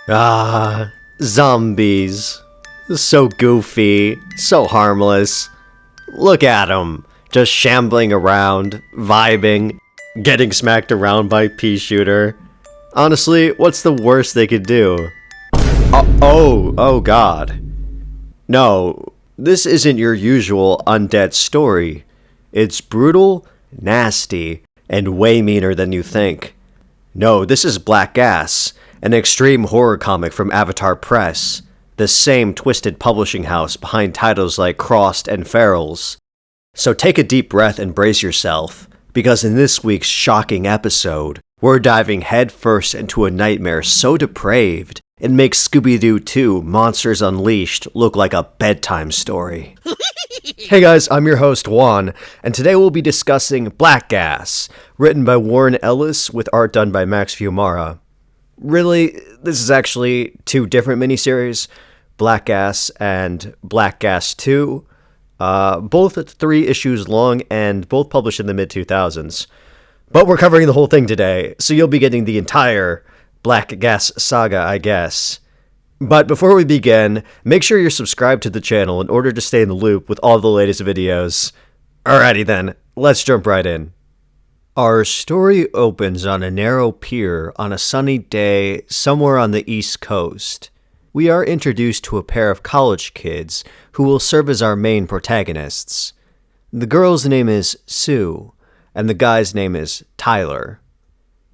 Ah, zombies. So goofy, so harmless. Look at them, just shambling around, vibing, getting smacked around by pea shooter. Honestly, what's the worst they could do? Oh god. No, this isn't your usual undead story. It's brutal, nasty, and way meaner than you think. No, this is Blackgas, an extreme horror comic from Avatar Press, the same twisted publishing house behind titles like Crossed and Ferals. So take a deep breath and brace yourself, because in this week's shocking episode, we're diving headfirst into a nightmare so depraved, it makes Scooby-Doo 2 Monsters Unleashed look like a bedtime story. Hey guys, I'm your host Juan, and today we'll be discussing Blackgas, written by Warren Ellis with art done by Max Fiumara. Really, this is actually two different miniseries, Blackgas and Blackgas 2, both at 3 issues long and both published in the mid-2000s. But we're covering the whole thing today, so you'll be getting the entire Blackgas saga, I guess. But before we begin, make sure you're subscribed to the channel in order to stay in the loop with all the latest videos. Alrighty then, let's jump right in. Our story opens on a narrow pier on a sunny day somewhere on the East Coast. We are introduced to a pair of college kids who will serve as our main protagonists. The girl's name is Sue, and the guy's name is Tyler.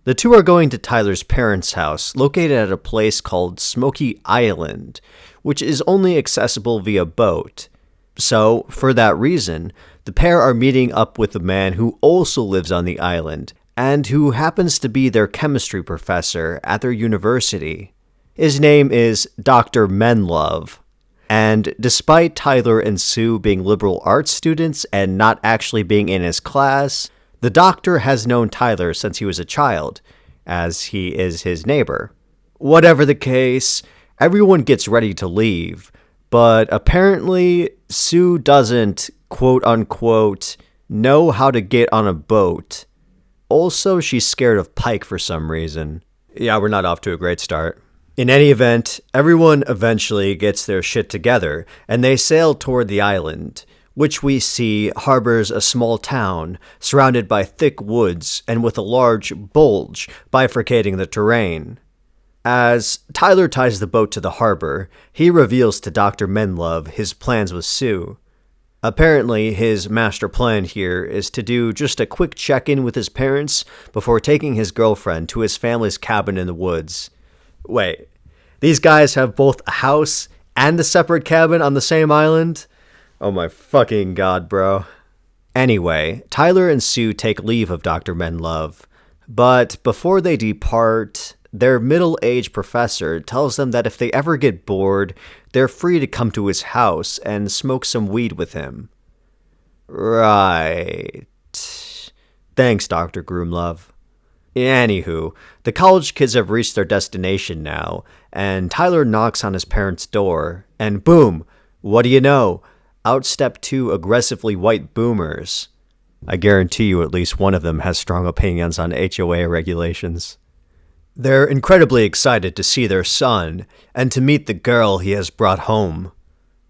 The two are going to Tyler's parents' house, located at a place called Smoky Island, which is only accessible via boat. So, for that reason, the pair are meeting up with a man who also lives on the island, and who happens to be their chemistry professor at their university. His name is Dr. Menlove. And despite Tyler and Sue being liberal arts students and not actually being in his class, the doctor has known Tyler since he was a child, as he is his neighbor. Whatever the case, everyone gets ready to leave, but apparently Sue doesn't, quote-unquote, know how to get on a boat. Also, she's scared of Pike for some reason. Yeah, we're not off to a great start. In any event, everyone eventually gets their shit together, and they sail toward the island, which we see harbors a small town surrounded by thick woods and with a large bulge bifurcating the terrain. As Tyler ties the boat to the harbor, he reveals to Dr. Menlove his plans with Sue. Apparently, his master plan here is to do just a quick check-in with his parents before taking his girlfriend to his family's cabin in the woods. Wait, these guys have both a house and a separate cabin on the same island? Oh my fucking god, bro. Anyway, Tyler and Sue take leave of Dr. Menlove, but before they depart, their middle-aged professor tells them that if they ever get bored, they're free to come to his house and smoke some weed with him. Right. Thanks, Dr. Groomlove. Anywho, the college kids have reached their destination now, and Tyler knocks on his parents' door, and boom, what do you know? Out step 2 aggressively white boomers. I guarantee you at least one of them has strong opinions on HOA regulations. They're incredibly excited to see their son, and to meet the girl he has brought home.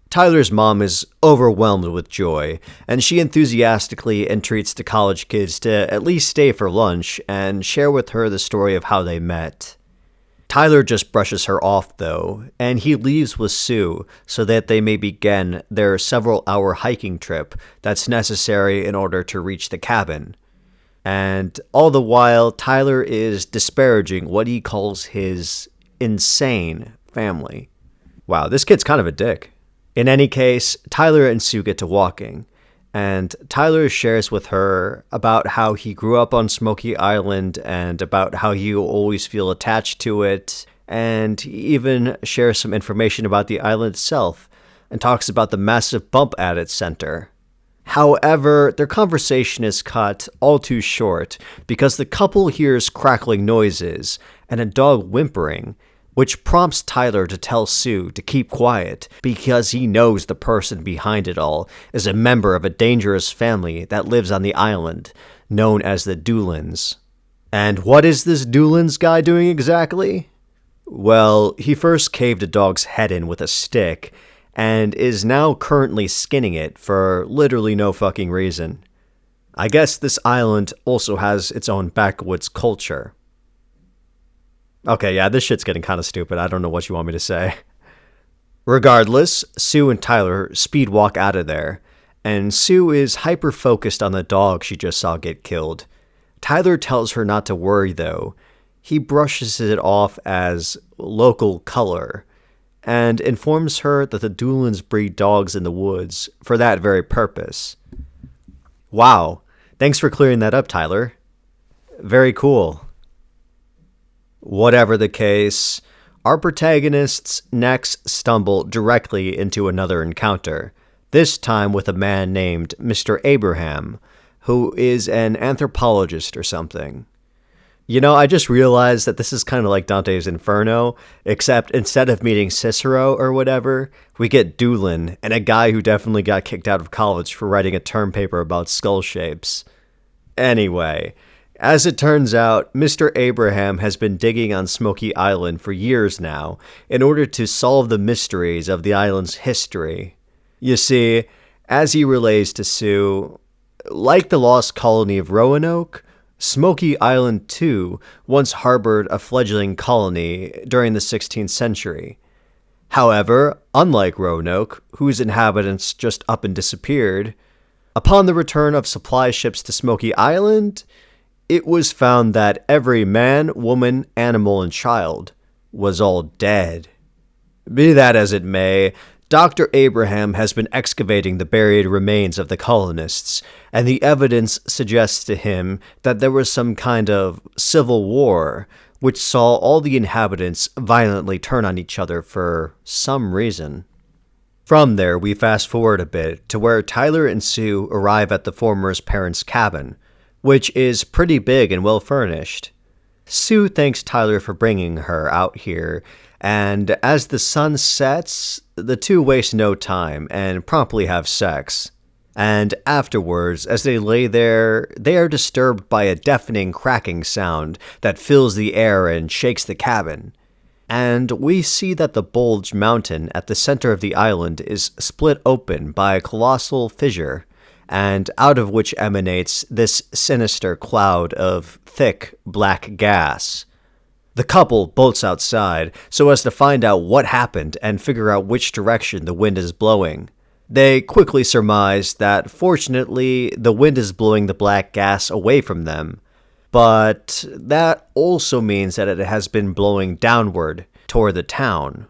Tyler's mom is overwhelmed with joy, and she enthusiastically entreats the college kids to at least stay for lunch and share with her the story of how they met. Tyler just brushes her off, though, and he leaves with Sue so that they may begin their several-hour hiking trip that's necessary in order to reach the cabin. And all the while, Tyler is disparaging what he calls his insane family. Wow, this kid's kind of a dick. In any case, Tyler and Sue get to walking, and Tyler shares with her about how he grew up on Smoky Island and about how you always feel attached to it, and he even shares some information about the island itself and talks about the massive bump at its center. However, their conversation is cut all too short because the couple hears crackling noises and a dog whimpering, which prompts Tyler to tell Sue to keep quiet because he knows the person behind it all is a member of a dangerous family that lives on the island, known as the Doolins. And what is this Doolins guy doing exactly? Well, he first caved a dog's head in with a stick, and is now currently skinning it for literally no fucking reason. I guess this island also has its own backwoods culture. Okay, yeah, this shit's getting kind of stupid. I don't know what you want me to say. Regardless, Sue and Tyler speed walk out of there, and Sue is hyper-focused on the dog she just saw get killed. Tyler tells her not to worry, though. He brushes it off as local color, and informs her that the Doolins breed dogs in the woods for that very purpose. Wow, thanks for clearing that up, Tyler. Very cool. Whatever the case, our protagonists next stumble directly into another encounter, this time with a man named Mr. Abraham, who is an anthropologist or something. You know, I just realized that this is kind of like Dante's Inferno, except instead of meeting Cicero or whatever, we get Doolin, and a guy who definitely got kicked out of college for writing a term paper about skull shapes. Anyway, as it turns out, Mr. Abraham has been digging on Smoky Island for years now in order to solve the mysteries of the island's history. You see, as he relays to Sue, like the lost colony of Roanoke, Smoky Island, too, once harbored a fledgling colony during the 16th century. However, unlike Roanoke, whose inhabitants just up and disappeared, upon the return of supply ships to Smoky Island, it was found that every man, woman, animal, and child was all dead. Be that as it may, Dr. Abraham has been excavating the buried remains of the colonists, and the evidence suggests to him that there was some kind of civil war, which saw all the inhabitants violently turn on each other for some reason. From there, we fast forward a bit to where Tyler and Sue arrive at the former's parents' cabin, which is pretty big and well furnished. Sue thanks Tyler for bringing her out here, and as the sun sets, the two waste no time and promptly have sex. And afterwards, as they lay there, they are disturbed by a deafening cracking sound that fills the air and shakes the cabin. And we see that the bulge mountain at the center of the island is split open by a colossal fissure, and out of which emanates this sinister cloud of thick black gas. The couple bolts outside so as to find out what happened and figure out which direction the wind is blowing. They quickly surmise that, fortunately, the wind is blowing the black gas away from them, but that also means that it has been blowing downward toward the town.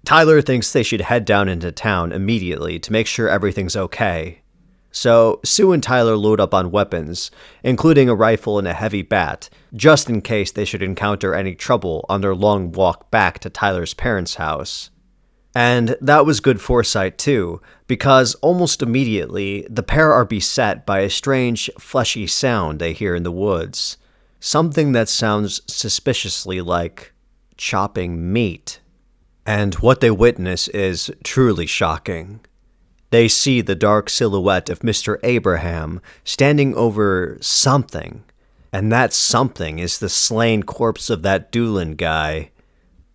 Tyler thinks they should head down into town immediately to make sure everything's okay. So Sue and Tyler load up on weapons, including a rifle and a heavy bat, just in case they should encounter any trouble on their long walk back to Tyler's parents' house. And that was good foresight too, because almost immediately, the pair are beset by a strange, fleshy sound they hear in the woods. Something that sounds suspiciously like chopping meat. And what they witness is truly shocking. They see the dark silhouette of Mr. Abraham standing over something, and that something is the slain corpse of that Doolin guy.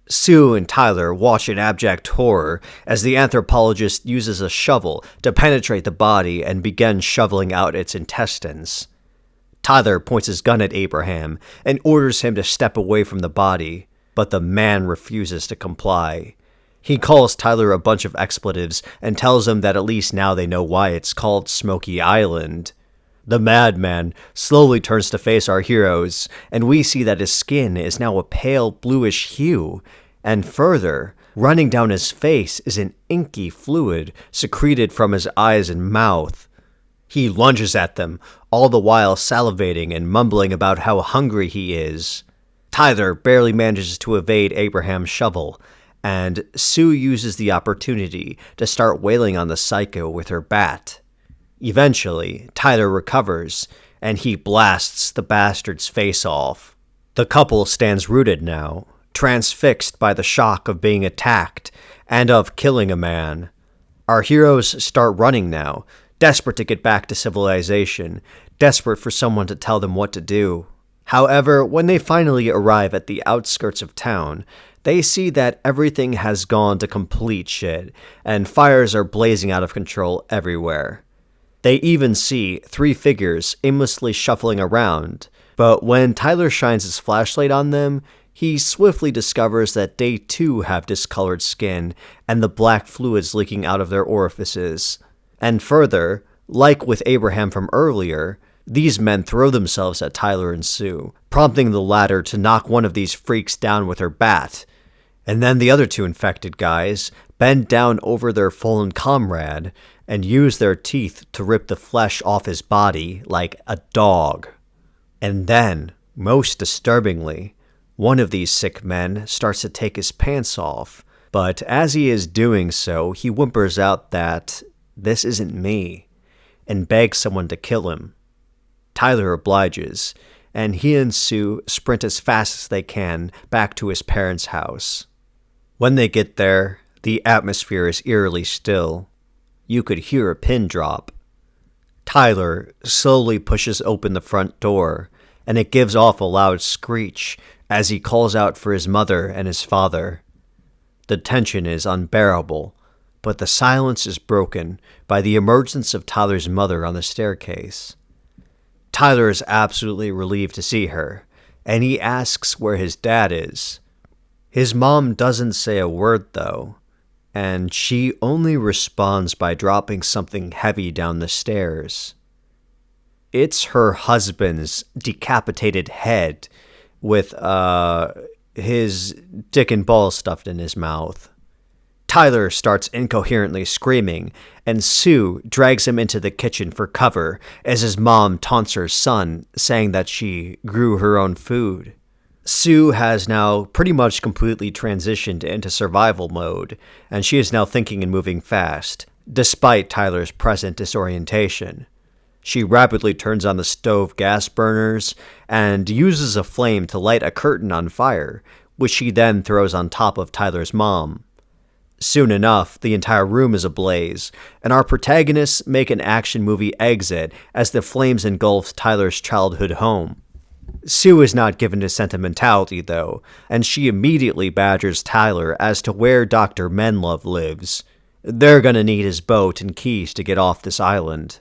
Sue and Tyler watch in abject horror as the anthropologist uses a shovel to penetrate the body and begin shoveling out its intestines. Tyler points his gun at Abraham and orders him to step away from the body, but the man refuses to comply. He calls Tyler a bunch of expletives and tells him that at least now they know why it's called Smoky Island. The madman slowly turns to face our heroes, and we see that his skin is now a pale bluish hue, and further, running down his face is an inky fluid secreted from his eyes and mouth. He lunges at them, all the while salivating and mumbling about how hungry he is. Tyler barely manages to evade Abraham's shovel, and Sue uses the opportunity to start wailing on the psycho with her bat. Eventually, Tyler recovers, and he blasts the bastard's face off. The couple stands rooted now, transfixed by the shock of being attacked and of killing a man. Our heroes start running now, desperate to get back to civilization, desperate for someone to tell them what to do. However, when they finally arrive at the outskirts of town, they see that everything has gone to complete shit, and fires are blazing out of control everywhere. They even see 3 figures aimlessly shuffling around, but when Tyler shines his flashlight on them, he swiftly discovers that they too have discolored skin and the black fluids leaking out of their orifices. And further, like with Abraham from earlier, these men throw themselves at Tyler and Sue, prompting the latter to knock one of these freaks down with her bat. And then the other 2 infected guys bend down over their fallen comrade and use their teeth to rip the flesh off his body like a dog. And then, most disturbingly, one of these sick men starts to take his pants off, but as he is doing so, he whimpers out that, "This isn't me," and begs someone to kill him. Tyler obliges, and he and Sue sprint as fast as they can back to his parents' house. When they get there, the atmosphere is eerily still. You could hear a pin drop. Tyler slowly pushes open the front door, and it gives off a loud screech as he calls out for his mother and his father. The tension is unbearable, but the silence is broken by the emergence of Tyler's mother on the staircase. Tyler is absolutely relieved to see her, and he asks where his dad is. His mom doesn't say a word, though, and she only responds by dropping something heavy down the stairs. It's her husband's decapitated head with his dick and balls stuffed in his mouth. Tyler starts incoherently screaming, and Sue drags him into the kitchen for cover as his mom taunts her son, saying that she grew her own food. Sue has now pretty much completely transitioned into survival mode, and she is now thinking and moving fast, despite Tyler's present disorientation. She rapidly turns on the stove gas burners and uses a flame to light a curtain on fire, which she then throws on top of Tyler's mom. Soon enough, the entire room is ablaze, and our protagonists make an action movie exit as the flames engulf Tyler's childhood home. Sue is not given to sentimentality, though, and she immediately badgers Tyler as to where Dr. Menlove lives. They're gonna need his boat and keys to get off this island.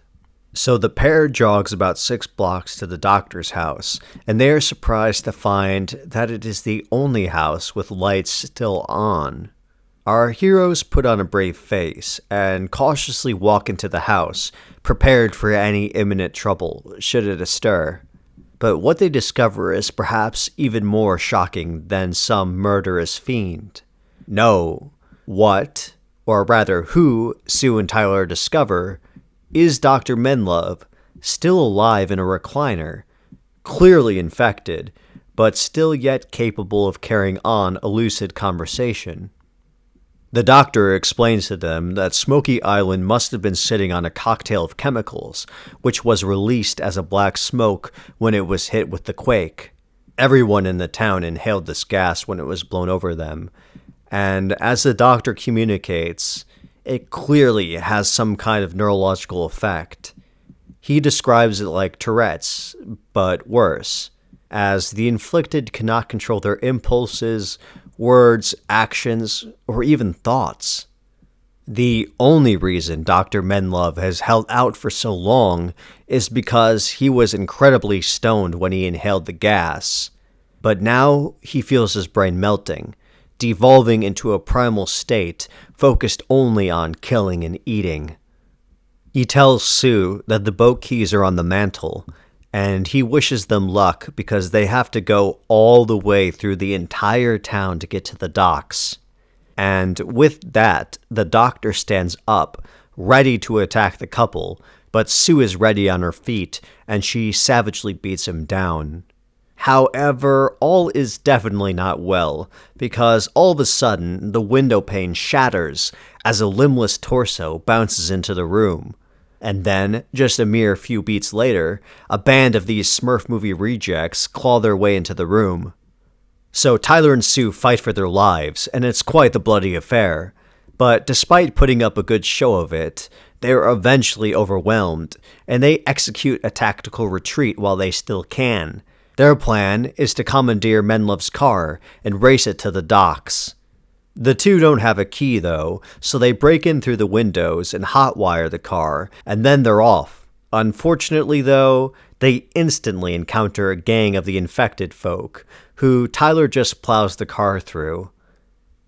So the pair jogs about 6 blocks to the doctor's house, and they are surprised to find that it is the only house with lights still on. Our heroes put on a brave face and cautiously walk into the house, prepared for any imminent trouble, should it astir. But what they discover is perhaps even more shocking than some murderous fiend. No, what, or rather who, Sue and Tyler discover is Dr. Menlove, still alive in a recliner, clearly infected, but still yet capable of carrying on a lucid conversation. The doctor explains to them that Smoky Island must have been sitting on a cocktail of chemicals, which was released as a black smoke when it was hit with the quake. Everyone in the town inhaled this gas when it was blown over them, and as the doctor communicates, it clearly has some kind of neurological effect. He describes it like Tourette's, but worse, as the inflicted cannot control their impulses, words, actions, or even thoughts. The only reason Dr. Menlove has held out for so long is because he was incredibly stoned when he inhaled the gas. But now he feels his brain melting, devolving into a primal state focused only on killing and eating. He tells Sue that the boat keys are on the mantle, and he wishes them luck because they have to go all the way through the entire town to get to the docks. And with that, the doctor stands up, ready to attack the couple, but Sue is ready on her feet, and she savagely beats him down. However, all is definitely not well, because all of a sudden, the window pane shatters as a limbless torso bounces into the room. And then, just a mere few beats later, a band of these Smurf movie rejects claw their way into the room. So Tyler and Sue fight for their lives, and it's quite the bloody affair. But despite putting up a good show of it, they are eventually overwhelmed, and they execute a tactical retreat while they still can. Their plan is to commandeer Menlov's car and race it to the docks. The two don't have a key though, so they break in through the windows and hotwire the car, and then they're off. Unfortunately though, they instantly encounter a gang of the infected folk, who Tyler just plows the car through.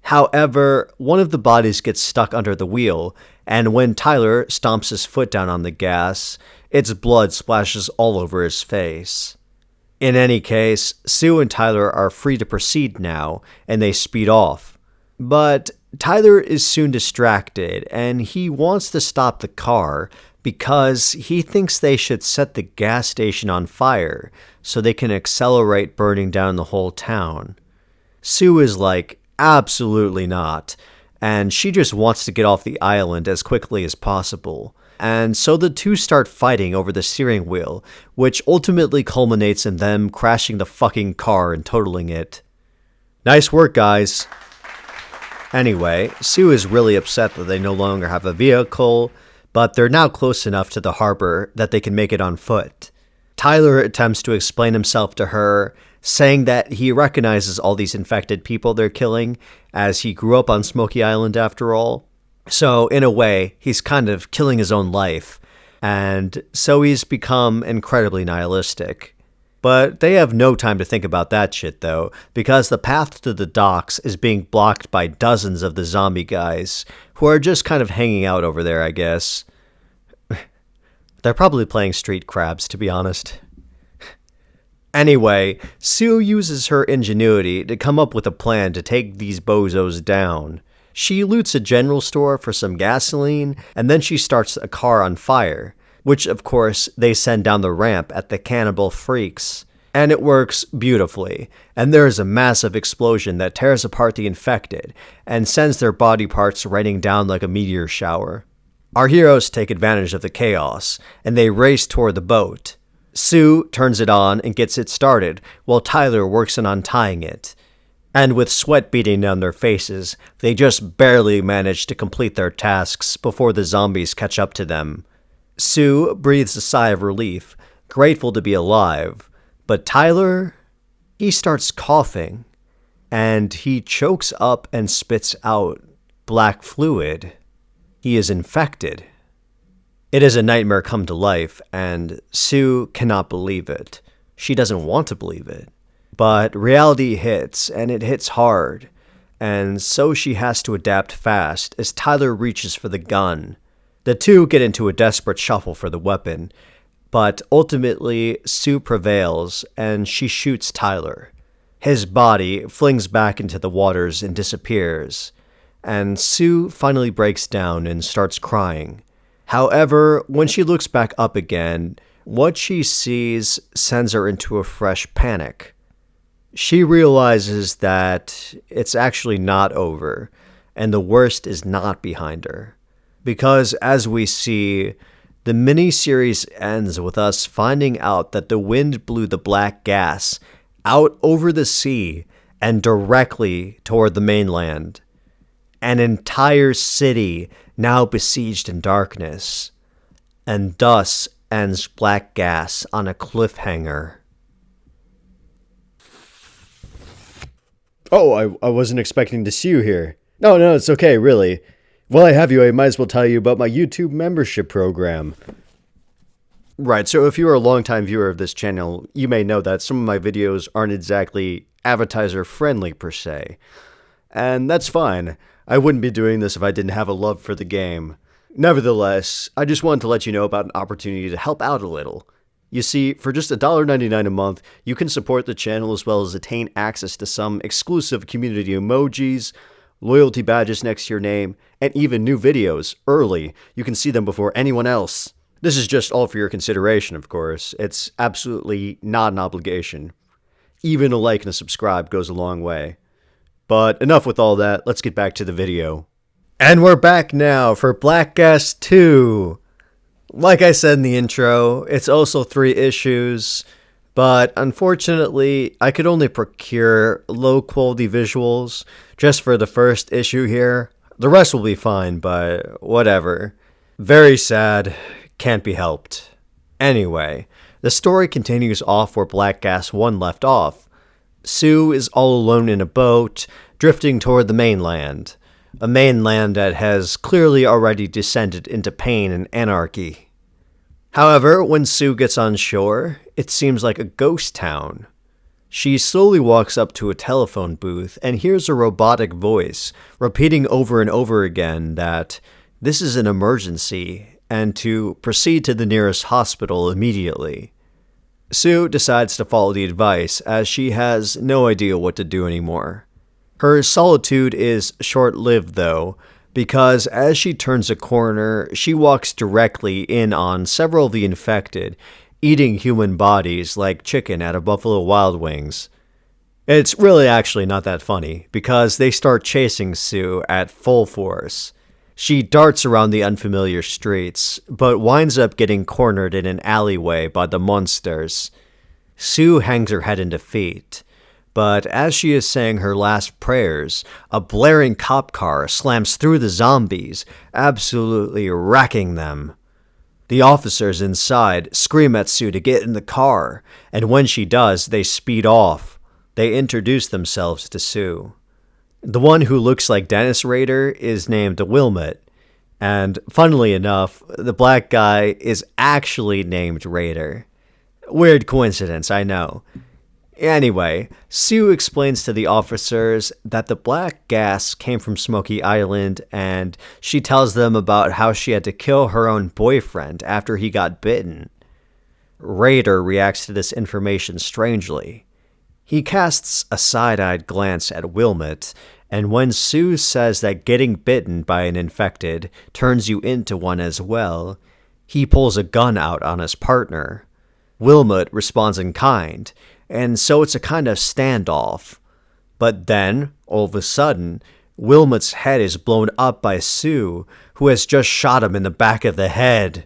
However, one of the bodies gets stuck under the wheel, and when Tyler stomps his foot down on the gas, its blood splashes all over his face. In any case, Sue and Tyler are free to proceed now, and they speed off. But Tyler is soon distracted, and he wants to stop the car because he thinks they should set the gas station on fire so they can accelerate burning down the whole town. Sue is like, absolutely not, and she just wants to get off the island as quickly as possible. And so the two start fighting over the steering wheel, which ultimately culminates in them crashing the fucking car and totaling it. Nice work, guys. Anyway, Sue is really upset that they no longer have a vehicle, but they're now close enough to the harbor that they can make it on foot. Tyler attempts to explain himself to her, saying that he recognizes all these infected people they're killing, as he grew up on Smokey Island after all. So, in a way, he's kind of killing his own life, and so he's become incredibly nihilistic. But they have no time to think about that shit though, because the path to the docks is being blocked by dozens of the zombie guys, who are just kind of hanging out over there, I guess. They're probably playing street crabs, to be honest. Anyway, Sue uses her ingenuity to come up with a plan to take these bozos down. She loots a general store for some gasoline, and then she starts a car on fire, which of course they send down the ramp at the cannibal freaks. And it works beautifully, and there is a massive explosion that tears apart the infected, and sends their body parts raining down like a meteor shower. Our heroes take advantage of the chaos, and they race toward the boat. Sue turns it on and gets it started, while Tyler works on untying it. And with sweat beating down their faces, they just barely manage to complete their tasks before the zombies catch up to them. Sue breathes a sigh of relief, grateful to be alive, but Tyler, he starts coughing, and he chokes up and spits out black fluid. He is infected. It is a nightmare come to life, and Sue cannot believe it. She doesn't want to believe it. But reality hits, and it hits hard, and so she has to adapt fast as Tyler reaches for the gun. The two get into a desperate shuffle for the weapon, but ultimately Sue prevails, and she shoots Tyler. His body flings back into the waters and disappears, and Sue finally breaks down and starts crying. However, when she looks back up again, what she sees sends her into a fresh panic. She realizes that it's actually not over, and the worst is not behind her. Because as we see, the miniseries ends with us finding out that the wind blew the black gas out over the sea and directly toward the mainland. An entire city now besieged in darkness. And thus ends Blackgas on a cliffhanger. Oh, I wasn't expecting to see you here. No, it's okay, really. While I have you, I might as well tell you about my YouTube membership program. Right, so if you are a longtime viewer of this channel, you may know that some of my videos aren't exactly advertiser-friendly per se. And that's fine. I wouldn't be doing this if I didn't have a love for the game. Nevertheless, I just wanted to let you know about an opportunity to help out a little. You see, for just $1.99 a month, you can support the channel as well as attain access to some exclusive community emojis, loyalty badges next to your name, and even new videos early. You can see them before anyone else. This is just all for your consideration, of course. It's absolutely not an obligation. Even a like and a subscribe goes a long way. But enough with all that, let's get back to the video. And we're back now for Blackgas 2. Like I said in the intro, it's also 3 issues, but unfortunately, I could only procure low-quality visuals just for the first issue here. The rest will be fine, but whatever. Very sad, can't be helped. Anyway, The story continues off where Blackgas 1 left off. Sue is all alone in a boat, drifting toward the mainland. A mainland that has clearly already descended into pain and anarchy. However, when Sue gets on shore, it seems like a ghost town. She slowly walks up to a telephone booth and hears a robotic voice repeating over and over again that this is an emergency and to proceed to the nearest hospital immediately. Sue decides to follow the advice as she has no idea what to do anymore. Her solitude is short-lived though, because as she turns a corner, she walks directly in on several of the infected, eating human bodies like chicken at a Buffalo Wild Wings. It's really actually not that funny, because they start chasing Sue at full force. She darts around the unfamiliar streets, but winds up getting cornered in an alleyway by the monsters. Sue hangs her head in defeat, but as she is saying her last prayers, a blaring cop car slams through the zombies, absolutely wrecking them. The officers inside scream at Sue to get in the car, and when she does, they speed off. They introduce themselves to Sue. The one who looks like Dennis Rader is named Wilmot, and funnily enough, the black guy is actually named Rader. Weird coincidence, I know. Anyway, Sue explains to the officers that the black gas came from Smoky Island, and she tells them about how she had to kill her own boyfriend after he got bitten. Rader reacts to this information strangely. He casts a side-eyed glance at Wilmot, and when Sue says that getting bitten by an infected turns you into one as well, he pulls a gun out on his partner. Wilmot responds in kind, and so it's a kind of standoff. But then, all of a sudden, Wilmot's head is blown up by Sue, who has just shot him in the back of the head.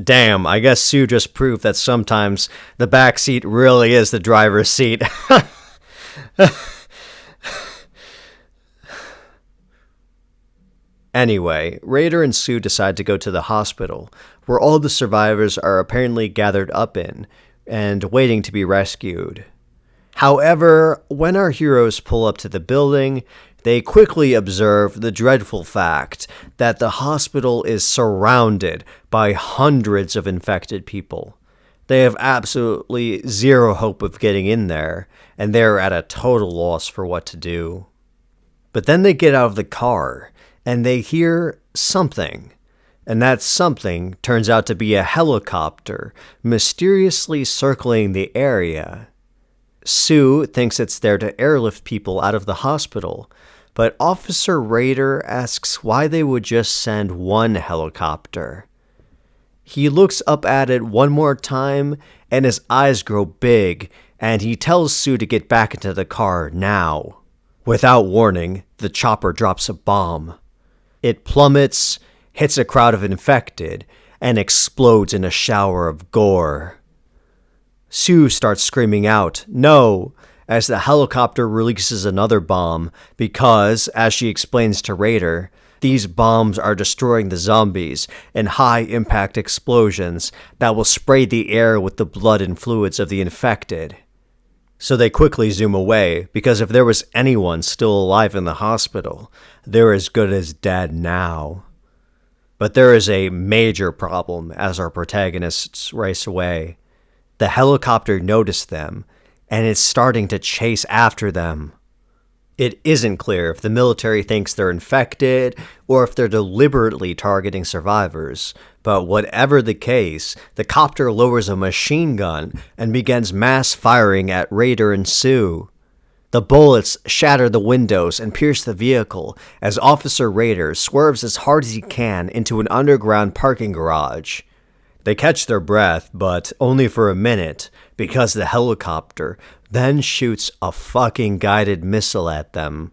Damn, I guess Sue just proved that sometimes the back seat really is the driver's seat. Anyway, Rader and Sue decide to go to the hospital, where all the survivors are apparently gathered up in, and waiting to be rescued. However, when our heroes pull up to the building, they quickly observe the dreadful fact that the hospital is surrounded by hundreds of infected people. They have absolutely zero hope of getting in there, and they're at a total loss for what to do. But then they get out of the car, and they hear something. And that something turns out to be a helicopter mysteriously circling the area. Sue thinks it's there to airlift people out of the hospital, but Officer Rader asks why they would just send one helicopter. He looks up at it one more time, and his eyes grow big, and he tells Sue to get back into the car now. Without warning, the chopper drops a bomb. It plummets, hits a crowd of infected, and explodes in a shower of gore. Sue starts screaming out, "No!" as the helicopter releases another bomb because, as she explains to Rader, these bombs are destroying the zombies in high-impact explosions that will spray the air with the blood and fluids of the infected. So they quickly zoom away, because if there was anyone still alive in the hospital, they're as good as dead now. But there is a major problem as our protagonists race away. The helicopter noticed them, and is starting to chase after them. It isn't clear if the military thinks they're infected, or if they're deliberately targeting survivors, but whatever the case, the copter lowers a machine gun and begins mass firing at Rader and Sue. The bullets shatter the windows and pierce the vehicle as Officer Rader swerves as hard as he can into an underground parking garage. They catch their breath, but only for a minute, because the helicopter then shoots a fucking guided missile at them.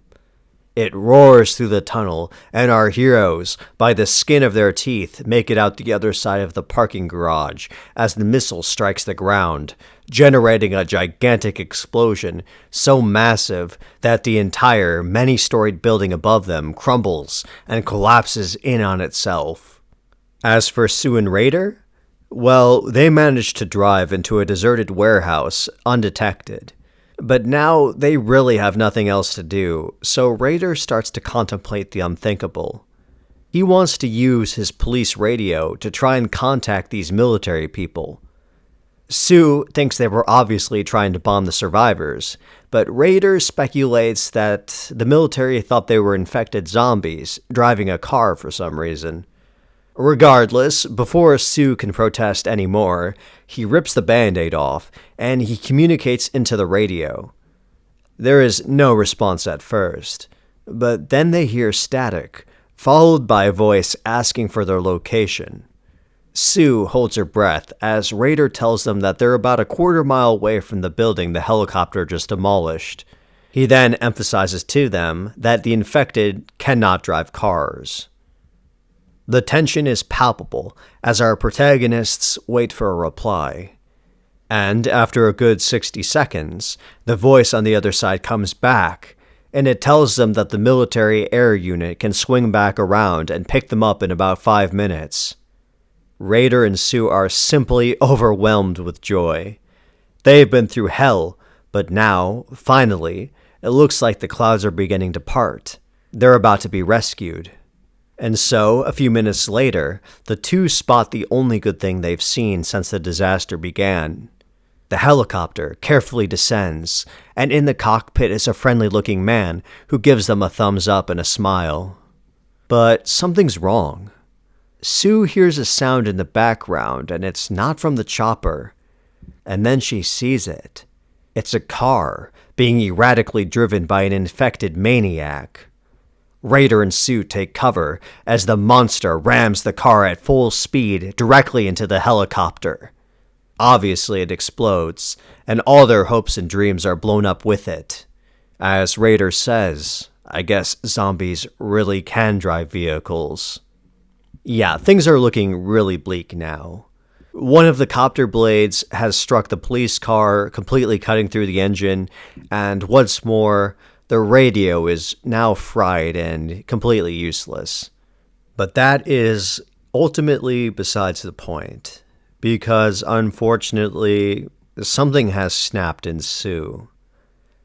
It roars through the tunnel, and our heroes, by the skin of their teeth, make it out the other side of the parking garage as the missile strikes the ground, generating a gigantic explosion so massive that the entire many-storied building above them crumbles and collapses in on itself. As for Sue and Rader, Well, they managed to drive into a deserted warehouse undetected. But now they really have nothing else to do, so Raider starts to contemplate the unthinkable. He wants to use his police radio to try and contact these military people. Sue thinks they were obviously trying to bomb the survivors, but Raider speculates that the military thought they were infected zombies driving a car for some reason. Regardless, before Sue can protest anymore, he rips the band-aid off, and he communicates into the radio. There is no response at first, but then they hear static, followed by a voice asking for their location. Sue holds her breath as Raider tells them that they're about a quarter-mile away from the building the helicopter just demolished. He then emphasizes to them that the infected cannot drive cars. The tension is palpable as our protagonists wait for a reply. And after a good 60 seconds, the voice on the other side comes back, and it tells them that the military air unit can swing back around and pick them up in about 5 minutes. Raider and Sue are simply overwhelmed with joy. They've been through hell, but now, finally, it looks like the clouds are beginning to part. They're about to be rescued. And so, a few minutes later, the two spot the only good thing they've seen since the disaster began. The helicopter carefully descends, and in the cockpit is a friendly-looking man who gives them a thumbs up and a smile. But something's wrong. Sue hears a sound in the background, and it's not from the chopper. And then she sees it. It's a car being erratically driven by an infected maniac. Raider and Sue take cover as the monster rams the car at full speed directly into the helicopter. Obviously, it explodes, and all their hopes and dreams are blown up with it. As Raider says, I guess zombies really can drive vehicles. Yeah, things are looking really bleak now. One of the copter blades has struck the police car, completely cutting through the engine, and what's more, the radio is now fried and completely useless. But that is ultimately besides the point, because unfortunately, something has snapped in Sue.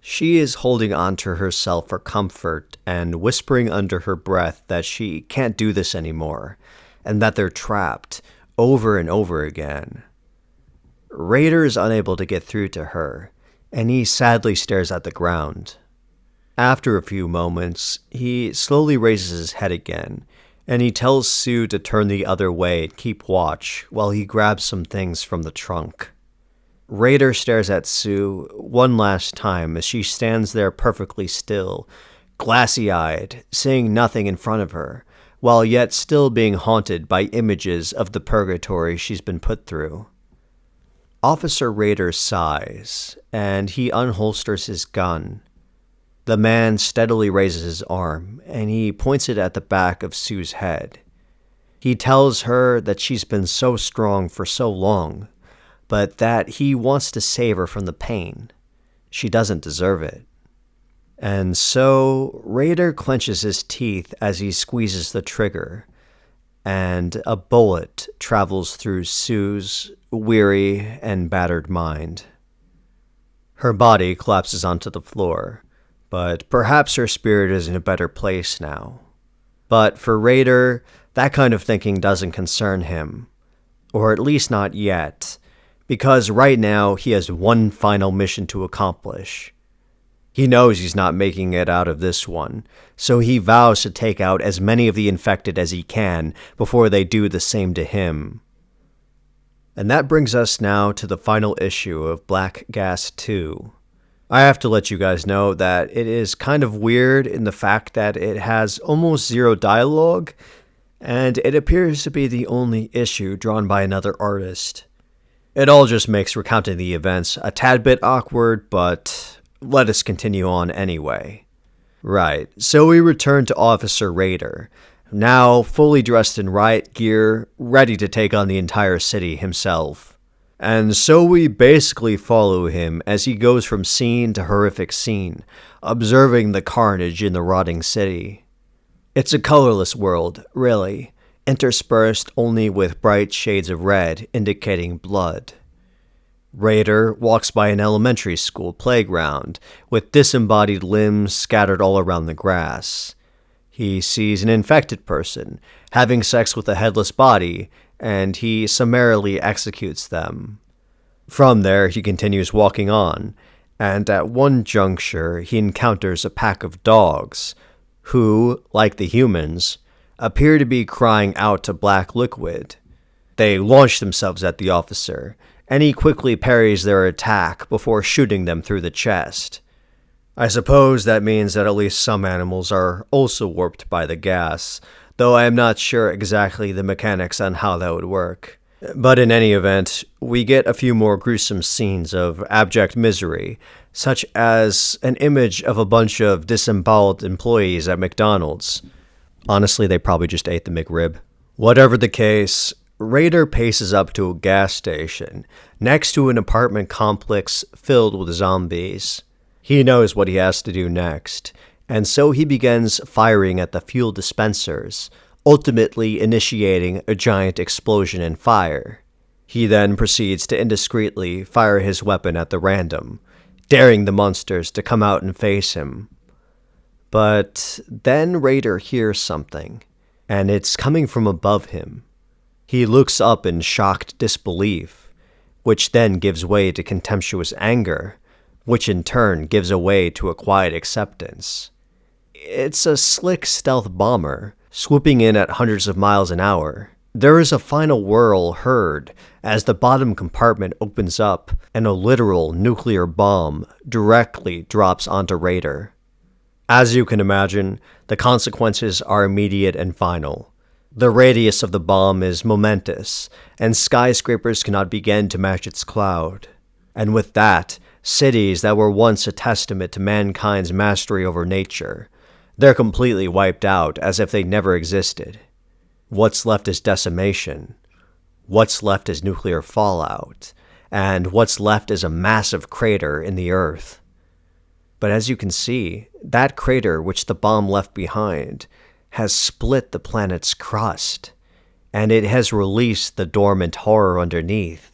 She is holding on to herself for comfort and whispering under her breath that she can't do this anymore, and that they're trapped over and over again. Raider is unable to get through to her, and he sadly stares at the ground. After a few moments, he slowly raises his head again, and he tells Sue to turn the other way and keep watch while he grabs some things from the trunk. Raider stares at Sue one last time as she stands there perfectly still, glassy-eyed, seeing nothing in front of her, while yet still being haunted by images of the purgatory she's been put through. Officer Raider sighs, and he unholsters his gun. The man steadily raises his arm, and he points it at the back of Sue's head. He tells her that she's been so strong for so long, but that he wants to save her from the pain. She doesn't deserve it. And so, Raider clenches his teeth as he squeezes the trigger, and a bullet travels through Sue's weary and battered mind. Her body collapses onto the floor, but perhaps her spirit is in a better place now. But for Raider, that kind of thinking doesn't concern him, or at least not yet, because right now he has one final mission to accomplish. He knows he's not making it out of this one, so he vows to take out as many of the infected as he can before they do the same to him. And that brings us now to the final issue of Blackgas 2. I have to let you guys know that it is kind of weird in the fact that it has almost zero dialogue, and it appears to be the only issue drawn by another artist. It all just makes recounting the events a tad bit awkward, but let us continue on anyway. Right, so we return to Officer Raider, now fully dressed in riot gear, ready to take on the entire city himself. And so we basically follow him as he goes from scene to horrific scene, observing the carnage in the rotting city. It's a colorless world, really, interspersed only with bright shades of red indicating blood. Raider walks by an elementary school playground with disembodied limbs scattered all around the grass. He sees an infected person having sex with a headless body, and he summarily executes them. From there, he continues walking on, and at one juncture, he encounters a pack of dogs, who, like the humans, appear to be crying out to black liquid. They launch themselves at the officer, and he quickly parries their attack before shooting them through the chest. I suppose that means that at least some animals are also warped by the gas, though I am not sure exactly the mechanics on how that would work. But in any event, we get a few more gruesome scenes of abject misery, such as an image of a bunch of disemboweled employees at McDonald's. Honestly, they probably just ate the McRib. Whatever the case, Raider paces up to a gas station next to an apartment complex filled with zombies. He knows what he has to do next, and so he begins firing at the fuel dispensers, ultimately initiating a giant explosion and fire. He then proceeds to indiscreetly fire his weapon at the random, daring the monsters to come out and face him. But then Raider hears something, and it's coming from above him. He looks up in shocked disbelief, which then gives way to contemptuous anger, which in turn gives way to a quiet acceptance. It's a slick stealth bomber, swooping in at hundreds of miles an hour. There is a final whirl heard as the bottom compartment opens up and a literal nuclear bomb directly drops onto Raider. As you can imagine, the consequences are immediate and final. The radius of the bomb is momentous, and skyscrapers cannot begin to match its cloud. And with that, cities that were once a testament to mankind's mastery over nature, they're completely wiped out as if they never existed. What's left is decimation. What's left is nuclear fallout. And what's left is a massive crater in the earth. But as you can see, that crater which the bomb left behind has split the planet's crust, and it has released the dormant horror underneath.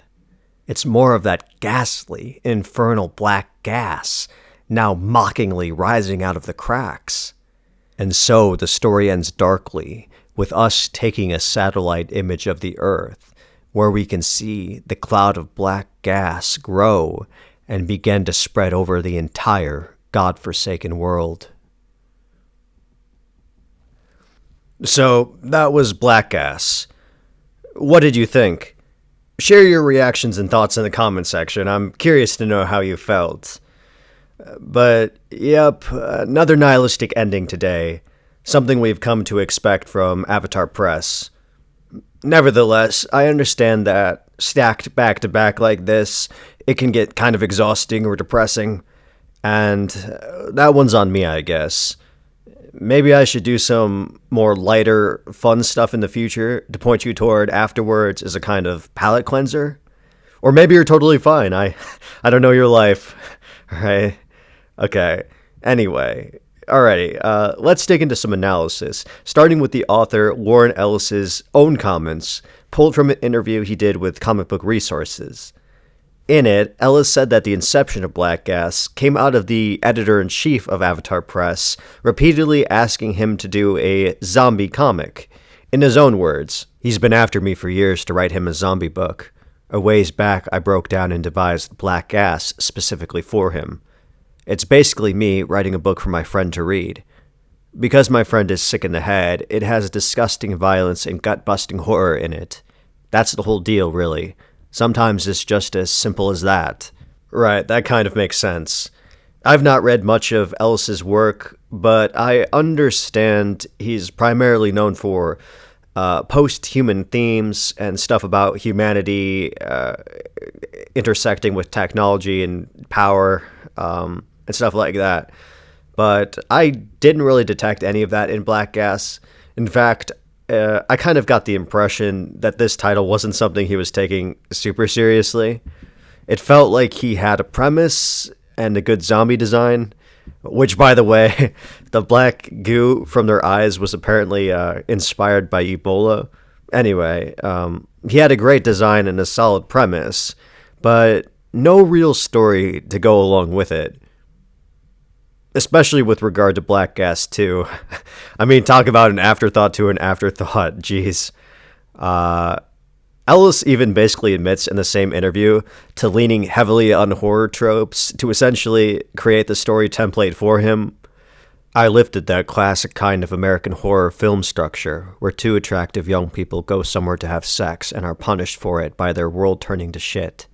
It's more of that ghastly, infernal black gas, now mockingly rising out of the cracks. And so the story ends darkly, with us taking a satellite image of the Earth, where we can see the cloud of black gas grow and begin to spread over the entire godforsaken world. So, that was Blackgas. What did you think? Share your reactions and thoughts in the comment section. I'm curious to know how you felt. But, yep, another nihilistic ending today. Something we've come to expect from Avatar Press. Nevertheless, I understand that stacked back to back like this, it can get kind of exhausting or depressing. And that one's on me, I guess. Maybe I should do some more lighter, fun stuff in the future to point you toward afterwards as a kind of palate cleanser. Or maybe you're totally fine. I don't know your life. Right? Okay. Anyway. Alrighty. Let's dig into some analysis, starting with the author Warren Ellis's own comments, pulled from an interview he did with Comic Book Resources. In it, Ellis said that the inception of Blackgas came out of the editor-in-chief of Avatar Press repeatedly asking him to do a zombie comic. In his own words, he's been after me for years to write him a zombie book. A ways back, I broke down and devised Blackgas specifically for him. It's basically me writing a book for my friend to read. Because my friend is sick in the head, it has disgusting violence and gut-busting horror in it. That's the whole deal, really. Sometimes it's just as simple as that. Right, that kind of makes sense. I've not read much of Ellis's work, but I understand he's primarily known for post-human themes and stuff about humanity intersecting with technology and power and stuff like that. But I didn't really detect any of that in Blackgas. In fact, I kind of got the impression that this title wasn't something he was taking super seriously. It felt like he had a premise and a good zombie design, which, by the way, the black goo from their eyes was apparently inspired by Ebola. Anyway, he had a great design and a solid premise, but no real story to go along with it. Especially with regard to Blackgas, too. I mean, talk about an afterthought to an afterthought, jeez. Ellis even basically admits in the same interview to leaning heavily on horror tropes to essentially create the story template for him. I lifted that classic kind of American horror film structure where two attractive young people go somewhere to have sex and are punished for it by their world turning to shit.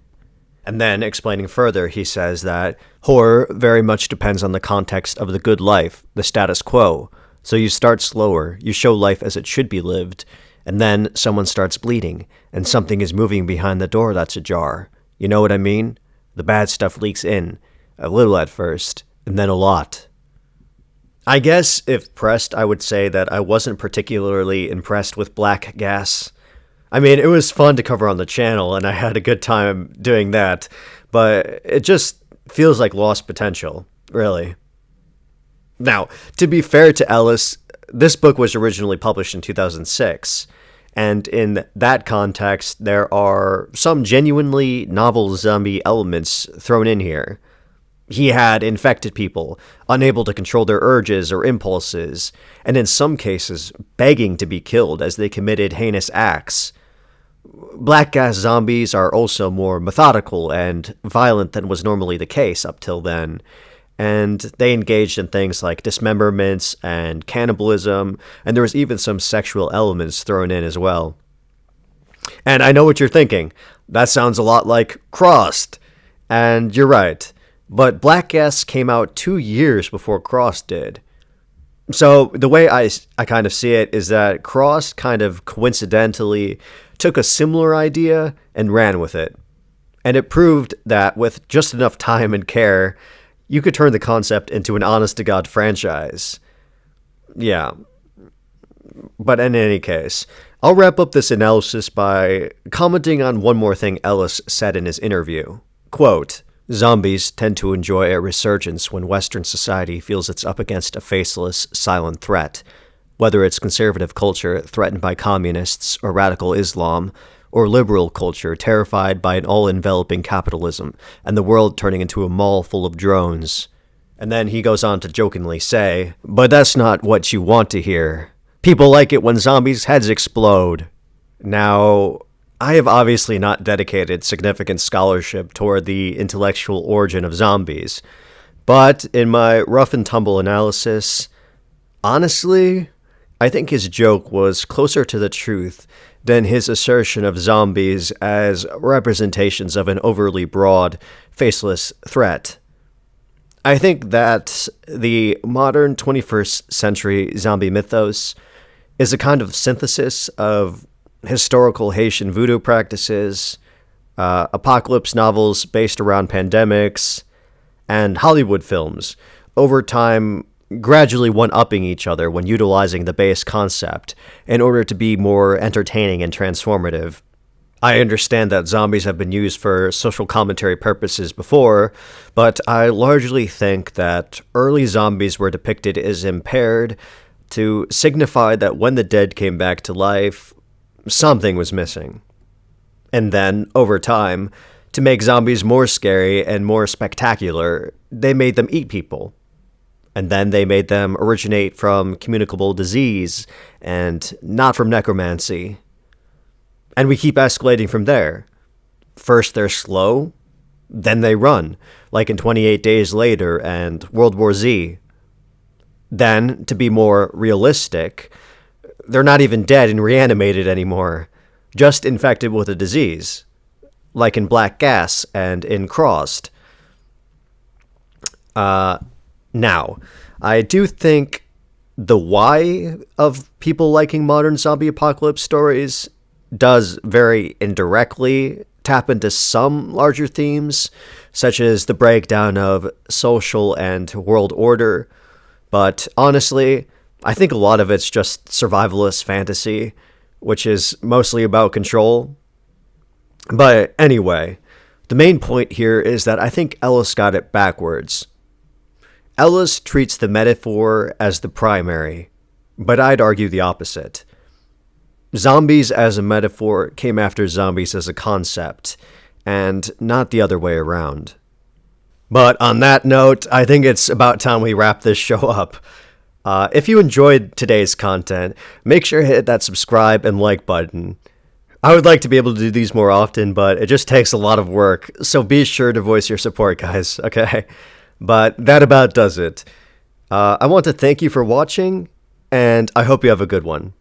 And then, explaining further, he says that horror very much depends on the context of the good life, the status quo. So you start slower, you show life as it should be lived, and then someone starts bleeding, and something is moving behind the door that's ajar. You know what I mean? The bad stuff leaks in, a little at first, and then a lot. I guess, if pressed, I would say that I wasn't particularly impressed with Blackgas. I mean, it was fun to cover on the channel, and I had a good time doing that, but it just feels like lost potential, really. Now, to be fair to Ellis, this book was originally published in 2006, and in that context, there are some genuinely novel zombie elements thrown in here. He had infected people, unable to control their urges or impulses, and in some cases, begging to be killed as they committed heinous acts. Blackgas zombies are also more methodical and violent than was normally the case up till then, and they engaged in things like dismemberments and cannibalism, and there was even some sexual elements thrown in as well. And I know what you're thinking. That sounds a lot like Crossed. And you're right. But Blackgas came out 2 years before Crossed did. So the way I kind of see it is that Crossed kind of coincidentally took a similar idea and ran with it. And it proved that with just enough time and care, you could turn the concept into an honest-to-God franchise. Yeah. But in any case, I'll wrap up this analysis by commenting on one more thing Ellis said in his interview. Quote, "Zombies tend to enjoy a resurgence when Western society feels it's up against a faceless, silent threat. Whether it's conservative culture threatened by communists or radical Islam, or liberal culture terrified by an all-enveloping capitalism and the world turning into a mall full of drones." And then he goes on to jokingly say, "But that's not what you want to hear. People like it when zombies' heads explode." Now, I have obviously not dedicated significant scholarship toward the intellectual origin of zombies, but in my rough and tumble analysis, honestly, I think his joke was closer to the truth than his assertion of zombies as representations of an overly broad, faceless threat. I think that the modern 21st century zombie mythos is a kind of synthesis of historical Haitian voodoo practices, apocalypse novels based around pandemics, and Hollywood films, over time gradually one-upping each other when utilizing the base concept in order to be more entertaining and transformative. I understand that zombies have been used for social commentary purposes before, but I largely think that early zombies were depicted as impaired to signify that when the dead came back to life, something was missing. And then, over time, to make zombies more scary and more spectacular, they made them eat people. And then they made them originate from communicable disease and not from necromancy. And we keep escalating from there. First they're slow, then they run, like in 28 Days Later and World War Z. Then, to be more realistic, they're not even dead and reanimated anymore, just infected with a disease, like in Blackgas and in Crossed. Now, I do think the why of people liking modern zombie apocalypse stories does very indirectly tap into some larger themes, such as the breakdown of social and world order. But honestly, I think a lot of it's just survivalist fantasy, which is mostly about control. But anyway, the main point here is that I think Ellis got it backwards. Ellis treats the metaphor as the primary, but I'd argue the opposite. Zombies as a metaphor came after zombies as a concept, and not the other way around. But on that note, I think it's about time we wrap this show up. If you enjoyed today's content, make sure to hit that subscribe and like button. I would like to be able to do these more often, but it just takes a lot of work, so be sure to voice your support, guys, okay? But that about does it. I want to thank you for watching, and I hope you have a good one.